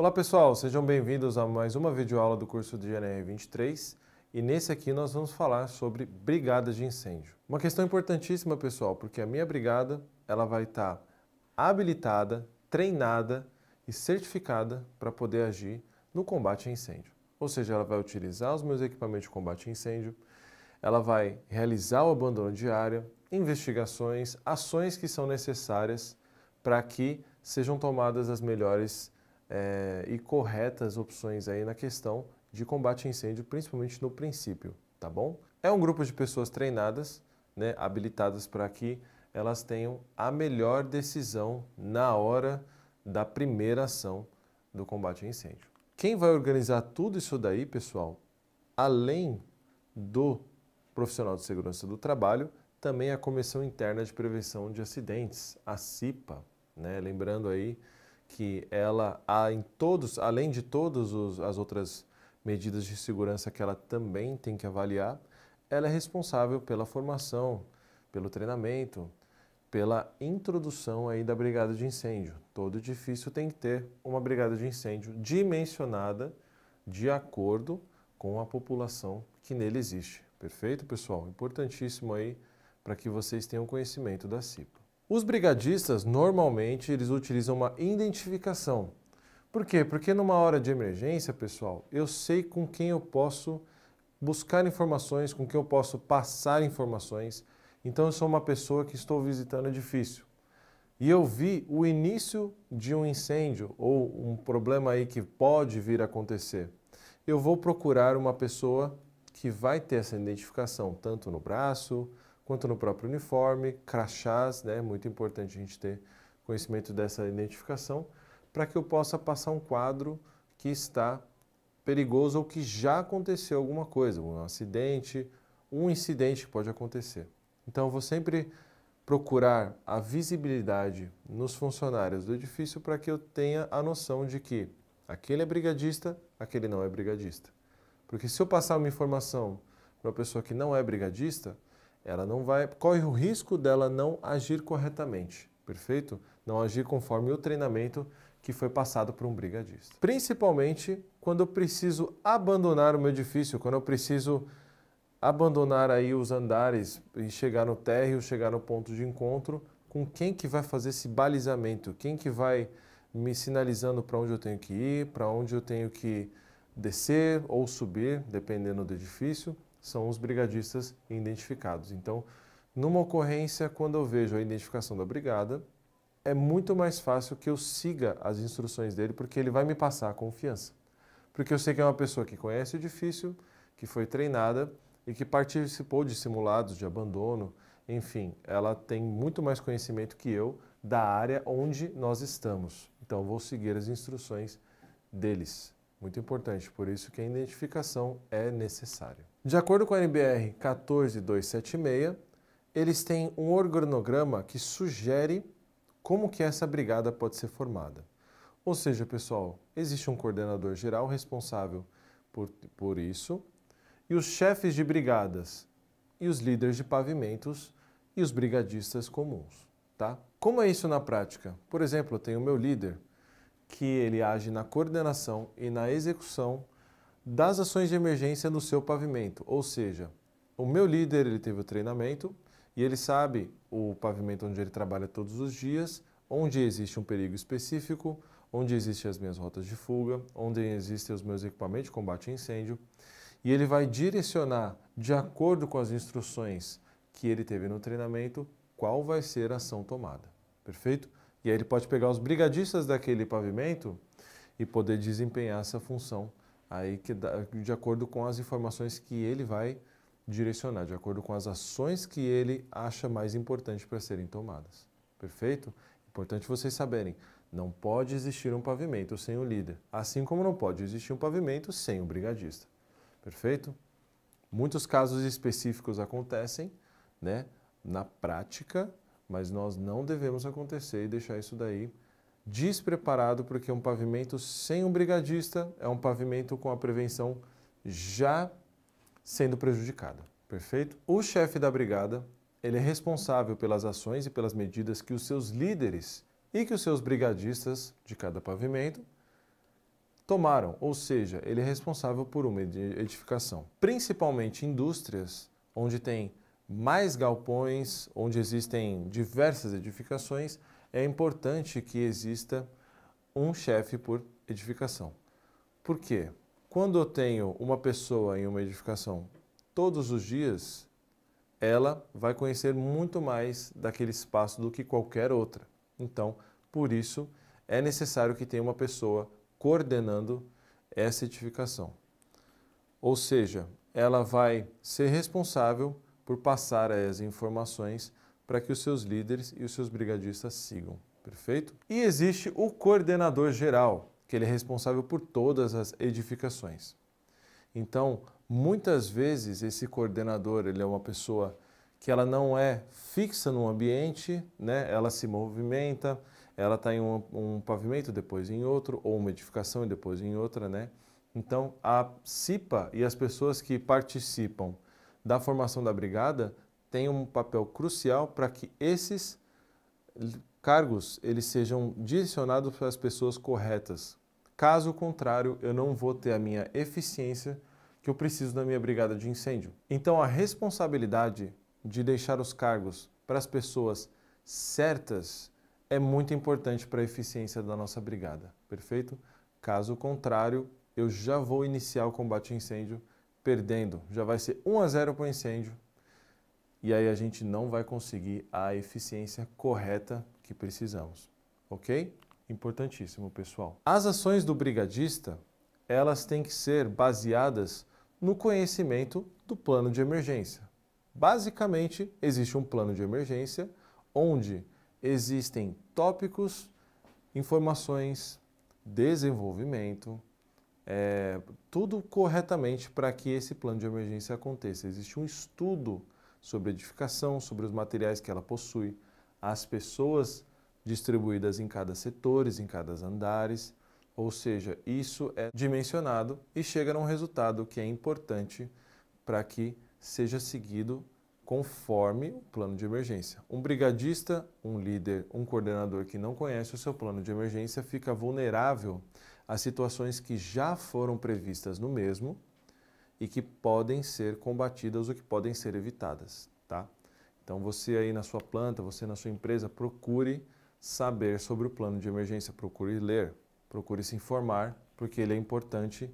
Olá pessoal, sejam bem-vindos a mais uma videoaula do curso de GNR 23 e nesse aqui nós vamos falar sobre brigadas de incêndio. Uma questão importantíssima pessoal, porque a minha brigada ela vai estar habilitada, treinada e certificada para poder agir no combate a incêndio. Ou seja, ela vai utilizar os meus equipamentos de combate a incêndio, ela vai realizar o abandono de área, investigações, ações que são necessárias para que sejam tomadas as melhores e corretas opções aí na questão de combate a incêndio, principalmente no princípio, tá bom? É um grupo de pessoas treinadas, né, habilitadas para que elas tenham a melhor decisão na hora da primeira ação do combate a incêndio. Quem vai organizar tudo isso daí, pessoal, além do profissional de segurança do trabalho, também a Comissão Interna de Prevenção de Acidentes, a CIPA, né? Lembrando aí que ela, além de todas as outras medidas de segurança que ela também tem que avaliar, ela é responsável pela formação, pelo treinamento, pela introdução aí da brigada de incêndio. Todo edifício tem que ter uma brigada de incêndio dimensionada de acordo com a população que nele existe. Perfeito, pessoal? Importantíssimo aí para que vocês tenham conhecimento da CIPA. Os brigadistas, normalmente, eles utilizam uma identificação. Por quê? Porque numa hora de emergência, pessoal, eu sei com quem eu posso buscar informações, com quem eu posso passar informações. Então, eu sou uma pessoa que estou visitando o edifício e eu vi o início de um incêndio ou um problema aí que pode vir a acontecer. Eu vou procurar uma pessoa que vai ter essa identificação, tanto no braço, quanto no próprio uniforme, crachás, né? Muito importante a gente ter conhecimento dessa identificação, para que eu possa passar um quadro que está perigoso ou que já aconteceu alguma coisa, um acidente, um incidente que pode acontecer. Então, eu vou sempre procurar a visibilidade nos funcionários do edifício para que eu tenha a noção de que aquele é brigadista, aquele não é brigadista. Porque se eu passar uma informação para uma pessoa que não é brigadista, ela não vai, corre o risco dela não agir corretamente, perfeito? Não agir conforme o treinamento que foi passado por um brigadista. Principalmente quando eu preciso abandonar o meu edifício, quando eu preciso abandonar aí os andares e chegar no térreo, chegar no ponto de encontro, com quem que vai fazer esse balizamento, quem que vai me sinalizando para onde eu tenho que ir, para onde eu tenho que descer ou subir, dependendo do edifício, são os brigadistas identificados. Então, numa ocorrência, quando eu vejo a identificação da brigada, é muito mais fácil que eu siga as instruções dele, porque ele vai me passar a confiança. Porque eu sei que é uma pessoa que conhece o edifício, que foi treinada e que participou de simulados de abandono, enfim, ela tem muito mais conhecimento que eu da área onde nós estamos. Então, eu vou seguir as instruções deles. Muito importante, por isso que a identificação é necessária. De acordo com a NBR 14276, eles têm um organograma que sugere como que essa brigada pode ser formada. Ou seja, pessoal, existe um coordenador geral responsável por isso, e os chefes de brigadas, e os líderes de pavimentos, e os brigadistas comuns, tá? Como é isso na prática? Por exemplo, eu tenho o meu líder, que ele age na coordenação e na execução das ações de emergência no seu pavimento. Ou seja, o meu líder ele teve o treinamento e ele sabe o pavimento onde ele trabalha todos os dias, onde existe um perigo específico, onde existem as minhas rotas de fuga, onde existem os meus equipamentos de combate a incêndio, e ele vai direcionar, de acordo com as instruções que ele teve no treinamento, qual vai ser a ação tomada. Perfeito? E aí ele pode pegar os brigadistas daquele pavimento e poder desempenhar essa função aí de acordo com as informações que ele vai direcionar, de acordo com as ações que ele acha mais importante para serem tomadas. Perfeito? Importante vocês saberem, não pode existir um pavimento sem o líder, assim como não pode existir um pavimento sem o brigadista. Perfeito? Muitos casos específicos acontecem, né, na prática, mas nós não devemos acontecer e deixar isso daí despreparado, porque um pavimento sem um brigadista é um pavimento com a prevenção já sendo prejudicada. Perfeito? O chefe da brigada, ele é responsável pelas ações e pelas medidas que os seus líderes e que os seus brigadistas de cada pavimento tomaram, ou seja, ele é responsável por uma edificação. Principalmente indústrias, onde tem mais galpões, onde existem diversas edificações, é importante que exista um chefe por edificação. Por quê? Quando eu tenho uma pessoa em uma edificação todos os dias, ela vai conhecer muito mais daquele espaço do que qualquer outra. Então, por isso, é necessário que tenha uma pessoa coordenando essa edificação. Ou seja, ela vai ser responsável por passar as informações para que os seus líderes e os seus brigadistas sigam. Perfeito? E existe o coordenador geral, que ele é responsável por todas as edificações. Então, muitas vezes esse coordenador, ele é uma pessoa que ela não é fixa no ambiente, né? Ela se movimenta, ela está em um pavimento, depois em outro, ou uma edificação e depois em outra, né? Então, a CIPA e as pessoas que participam da formação da brigada têm um papel crucial para que esses cargos eles sejam direcionados para as pessoas corretas. Caso contrário, eu não vou ter a minha eficiência que eu preciso da minha brigada de incêndio. Então, a responsabilidade de deixar os cargos para as pessoas certas é muito importante para a eficiência da nossa brigada, perfeito? Caso contrário, eu já vou iniciar o combate a incêndio perdendo, já vai ser 1-0 para o incêndio e aí a gente não vai conseguir a eficiência correta que precisamos, ok? Importantíssimo, pessoal. As ações do brigadista, elas têm que ser baseadas no conhecimento do plano de emergência. Basicamente, existe um plano de emergência onde existem tópicos, informações, desenvolvimento, tudo corretamente para que esse plano de emergência aconteça. Existe um estudo sobre a edificação, sobre os materiais que ela possui, as pessoas distribuídas em cada setores, em cada andares, ou seja, isso é dimensionado e chega a um resultado que é importante para que seja seguido conforme o plano de emergência. Um brigadista, um líder, um coordenador que não conhece o seu plano de emergência fica vulnerável a situações que já foram previstas no mesmo e que podem ser combatidas ou que podem ser evitadas, tá? Então você aí na sua planta, você na sua empresa, procure saber sobre o plano de emergência, procure ler, procure se informar, porque ele é importante,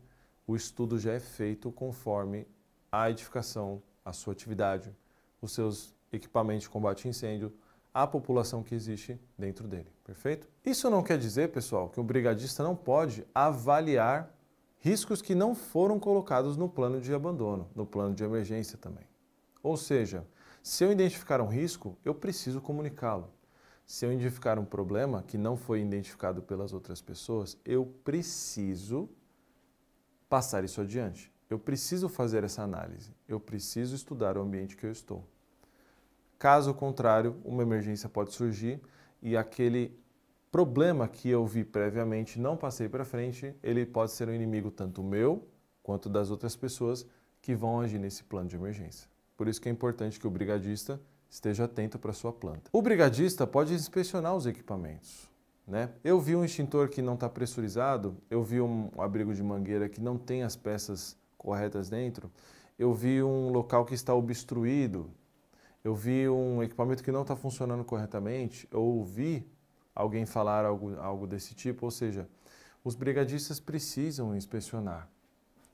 o estudo já é feito conforme a edificação, a sua atividade, os seus equipamentos de combate a incêndio, a população que existe dentro dele, perfeito? Isso não quer dizer, pessoal, que o brigadista não pode avaliar riscos que não foram colocados no plano de abandono, no plano de emergência também. Ou seja, se eu identificar um risco, eu preciso comunicá-lo. Se eu identificar um problema que não foi identificado pelas outras pessoas, eu preciso passar isso adiante. Eu preciso fazer essa análise. Eu preciso estudar o ambiente que eu estou. Caso contrário, uma emergência pode surgir e aquele problema que eu vi previamente, não passei para frente, ele pode ser um inimigo tanto meu quanto das outras pessoas que vão agir nesse plano de emergência. Por isso que é importante que o brigadista esteja atento para a sua planta. O brigadista pode inspecionar os equipamentos, né? Eu vi um extintor que não está pressurizado, eu vi um abrigo de mangueira que não tem as peças corretas dentro, eu vi um local que está obstruído, eu vi um equipamento que não está funcionando corretamente, eu ouvi alguém falar algo desse tipo, ou seja, os brigadistas precisam inspecionar,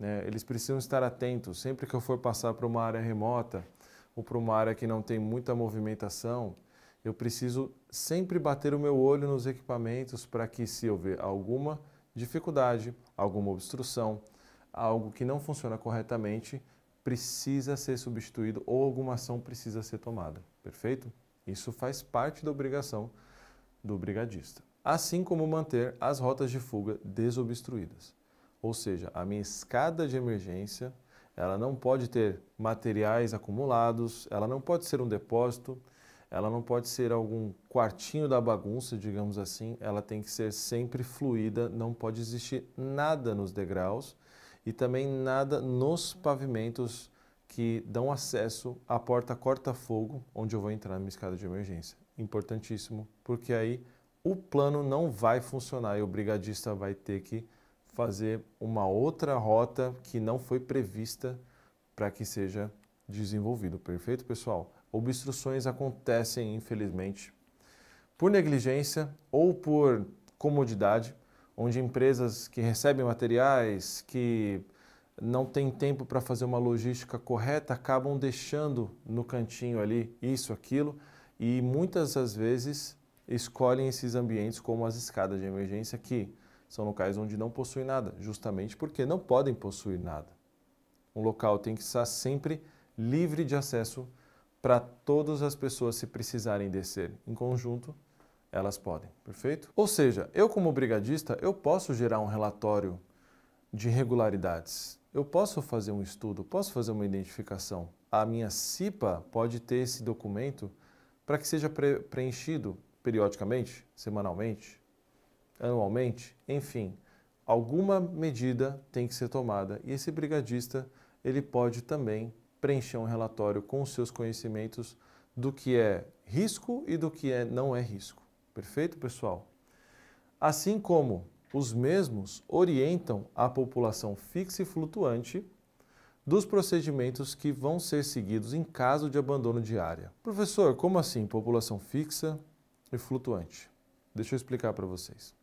né? Eles precisam estar atentos, sempre que eu for passar para uma área remota ou para uma área que não tem muita movimentação, eu preciso sempre bater o meu olho nos equipamentos para que, se houver alguma dificuldade, alguma obstrução, algo que não funciona corretamente, precisa ser substituído ou alguma ação precisa ser tomada, perfeito? Isso faz parte da obrigação do brigadista. Assim como manter as rotas de fuga desobstruídas. Ou seja, a minha escada de emergência, ela não pode ter materiais acumulados, ela não pode ser um depósito, ela não pode ser algum quartinho da bagunça, digamos assim, ela tem que ser sempre fluida, não pode existir nada nos degraus e também nada nos pavimentos que dão acesso à porta corta-fogo, onde eu vou entrar na minha escada de emergência. Importantíssimo, porque aí o plano não vai funcionar e o brigadista vai ter que fazer uma outra rota que não foi prevista para que seja desenvolvido. Perfeito, pessoal? Obstruções acontecem, infelizmente, por negligência ou por comodidade, onde empresas que recebem materiais, que não têm tempo para fazer uma logística correta, acabam deixando no cantinho ali isso, aquilo, e muitas das vezes escolhem esses ambientes como as escadas de emergência, que são locais onde não possuem nada, justamente porque não podem possuir nada. Um local tem que estar sempre livre de acesso para todas as pessoas, se precisarem descer em conjunto, elas podem, perfeito? Ou seja, eu como brigadista, eu posso gerar um relatório de irregularidades, eu posso fazer um estudo, posso fazer uma identificação. A minha CIPA pode ter esse documento para que seja preenchido periodicamente, semanalmente, anualmente, enfim, alguma medida tem que ser tomada e esse brigadista ele pode também preencher um relatório com os seus conhecimentos do que é risco e do que não é risco. Perfeito, pessoal? Assim como os mesmos orientam a população fixa e flutuante dos procedimentos que vão ser seguidos em caso de abandono de área. Professor, como assim população fixa e flutuante? Deixa eu explicar para vocês.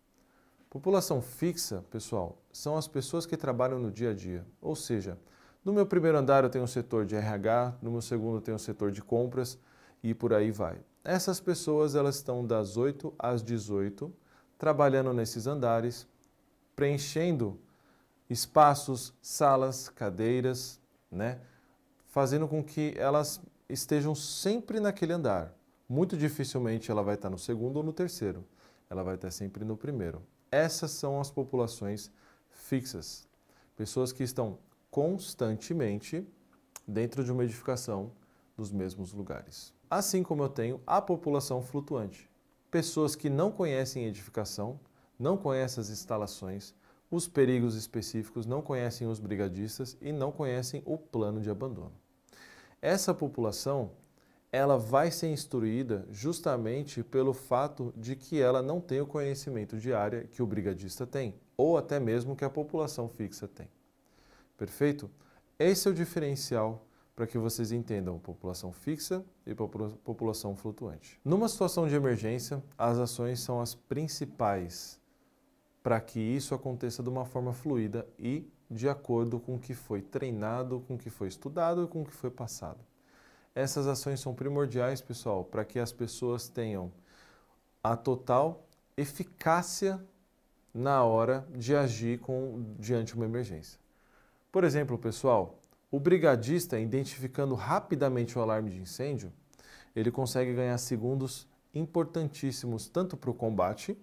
População fixa, pessoal, são as pessoas que trabalham no dia a dia. Ou seja, no meu primeiro andar eu tenho um setor de RH, no meu segundo eu tenho um setor de compras e por aí vai. Essas pessoas elas estão das 8 às 18, trabalhando nesses andares, preenchendo espaços, salas, cadeiras, né? Fazendo com que elas estejam sempre naquele andar. Muito dificilmente ela vai estar no segundo ou no terceiro, ela vai estar sempre no primeiro. Essas são as populações fixas, pessoas que estão constantemente dentro de uma edificação nos mesmos lugares. Assim como eu tenho a população flutuante, pessoas que não conhecem edificação, não conhecem as instalações, os perigos específicos, não conhecem os brigadistas e não conhecem o plano de abandono. Essa população, ela vai ser instruída justamente pelo fato de que ela não tem o conhecimento de área que o brigadista tem, ou até mesmo que a população fixa tem. Perfeito? Esse é o diferencial para que vocês entendam população fixa e população flutuante. Numa situação de emergência, as ações são as principais para que isso aconteça de uma forma fluida e de acordo com o que foi treinado, com o que foi estudado e com o que foi passado. Essas ações são primordiais, pessoal, para que as pessoas tenham a total eficácia na hora de agir diante de uma emergência. Por exemplo, pessoal, o brigadista, identificando rapidamente o alarme de incêndio, ele consegue ganhar segundos importantíssimos tanto para o combate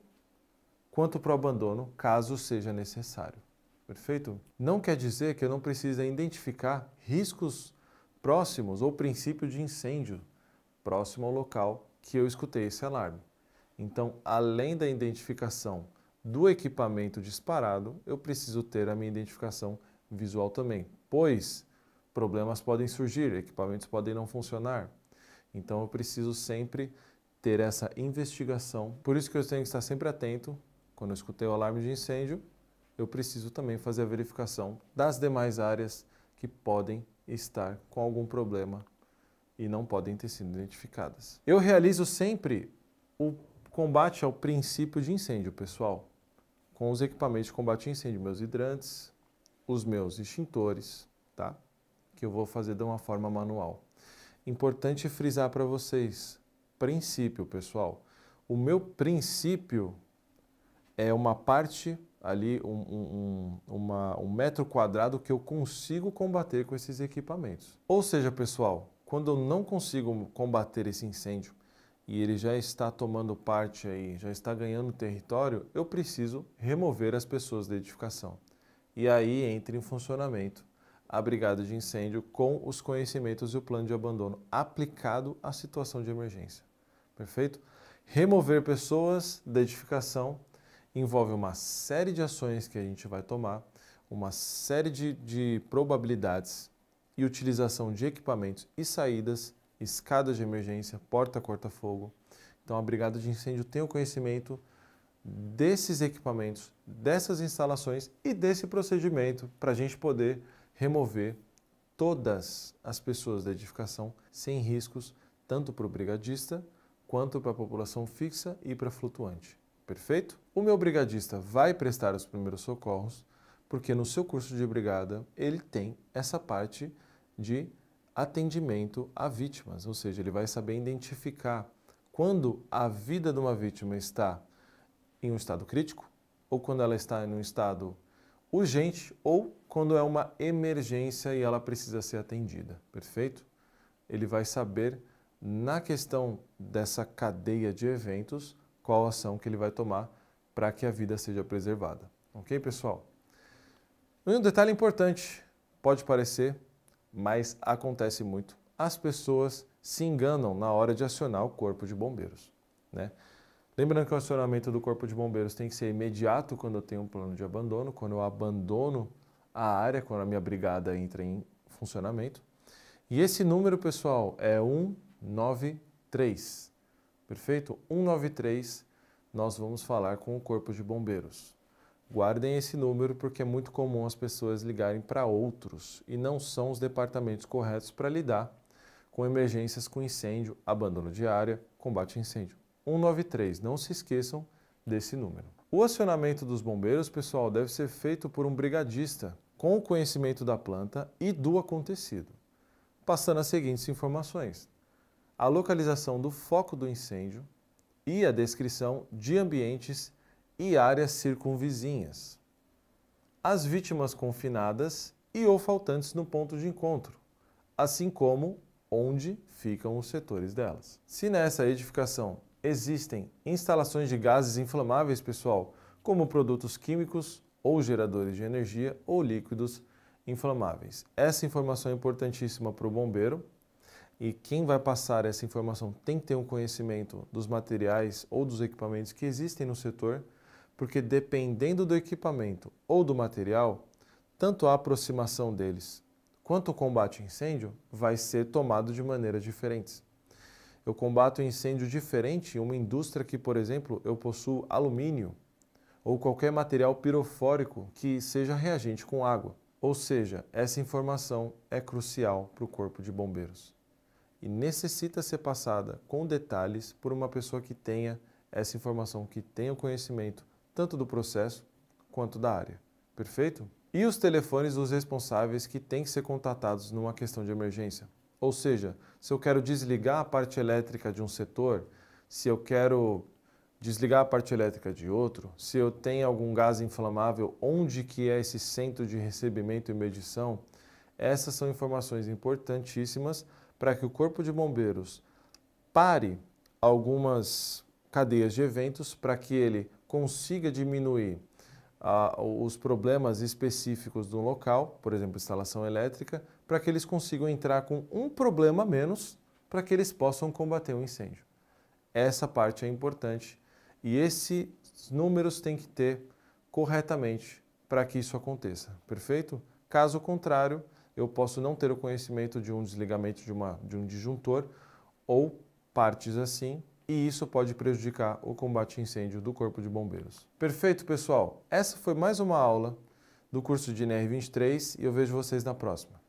quanto para o abandono, caso seja necessário. Perfeito? Não quer dizer que eu não precise identificar riscos próximos ou princípio de incêndio próximo ao local que eu escutei esse alarme. Então, além da identificação do equipamento disparado, eu preciso ter a minha identificação visual também, pois problemas podem surgir, equipamentos podem não funcionar. Então, eu preciso sempre ter essa investigação. Por isso que eu tenho que estar sempre atento. Quando eu escutei o alarme de incêndio, eu preciso também fazer a verificação das demais áreas que podem estar com algum problema e não podem ter sido identificadas. Eu realizo sempre o combate ao princípio de incêndio, pessoal, com os equipamentos de combate a incêndio, meus hidrantes, os meus extintores, tá? Que eu vou fazer de uma forma manual. Importante frisar para vocês, princípio, pessoal. O meu princípio é uma parte ali, um metro quadrado que eu consigo combater com esses equipamentos. Ou seja, pessoal, quando eu não consigo combater esse incêndio e ele já está tomando parte aí, já está ganhando território, eu preciso remover as pessoas da edificação. E aí entra em funcionamento a brigada de incêndio com os conhecimentos e o plano de abandono aplicado à situação de emergência. Perfeito? Remover pessoas da edificação envolve uma série de ações que a gente vai tomar, uma série de probabilidades e utilização de equipamentos e saídas, escadas de emergência, porta corta-fogo. Então a brigada de incêndio tem o conhecimento desses equipamentos, dessas instalações e desse procedimento para a gente poder remover todas as pessoas da edificação sem riscos, tanto para o brigadista quanto para a população fixa e para a flutuante. Perfeito? O meu brigadista vai prestar os primeiros socorros, porque no seu curso de brigada ele tem essa parte de atendimento a vítimas, ou seja, ele vai saber identificar quando a vida de uma vítima está em um estado crítico, ou quando ela está em um estado urgente, ou quando é uma emergência e ela precisa ser atendida. Perfeito? Ele vai saber, na questão dessa cadeia de eventos, qual ação que ele vai tomar para que a vida seja preservada. Ok, pessoal? Um detalhe importante, pode parecer, mas acontece muito. As pessoas se enganam na hora de acionar o corpo de bombeiros, né? Lembrando que o acionamento do corpo de bombeiros tem que ser imediato quando eu tenho um plano de abandono, quando eu abandono a área, quando a minha brigada entra em funcionamento. E esse número, pessoal, é 193. Perfeito? 193, nós vamos falar com o corpo de bombeiros. Guardem esse número porque é muito comum as pessoas ligarem para outros e não são os departamentos corretos para lidar com emergências com incêndio, abandono de área, combate a incêndio. 193, não se esqueçam desse número. O acionamento dos bombeiros, pessoal, deve ser feito por um brigadista com o conhecimento da planta e do acontecido, passando as seguintes informações: a localização do foco do incêndio e a descrição de ambientes e áreas circunvizinhas, as vítimas confinadas e ou faltantes no ponto de encontro, assim como onde ficam os setores delas. Se nessa edificação existem instalações de gases inflamáveis, pessoal, como produtos químicos ou geradores de energia ou líquidos inflamáveis. Essa informação é importantíssima para o bombeiro e quem vai passar essa informação tem que ter um conhecimento dos materiais ou dos equipamentos que existem no setor, porque dependendo do equipamento ou do material, tanto a aproximação deles quanto o combate a incêndio vai ser tomado de maneiras diferentes. Eu combato incêndio diferente em uma indústria que, por exemplo, eu possuo alumínio ou qualquer material pirofórico que seja reagente com água. Ou seja, essa informação é crucial para o corpo de bombeiros e necessita ser passada com detalhes por uma pessoa que tenha essa informação, que tenha o conhecimento tanto do processo quanto da área. Perfeito? E os telefones dos responsáveis que têm que ser contatados numa questão de emergência. Ou seja, se eu quero desligar a parte elétrica de um setor, se eu quero desligar a parte elétrica de outro, se eu tenho algum gás inflamável, onde que é esse centro de recebimento e medição, essas são informações importantíssimas para que o Corpo de Bombeiros pare algumas cadeias de eventos, para que ele consiga diminuir os problemas específicos do local, por exemplo, instalação elétrica, para que eles consigam entrar com um problema a menos para que eles possam combater o incêndio. Essa parte é importante e esses números têm que ter corretamente para que isso aconteça, perfeito? Caso contrário, eu posso não ter o conhecimento de um desligamento de um disjuntor ou partes assim, e isso pode prejudicar o combate a incêndio do Corpo de Bombeiros. Perfeito, pessoal? Essa foi mais uma aula do curso de NR23 e eu vejo vocês na próxima.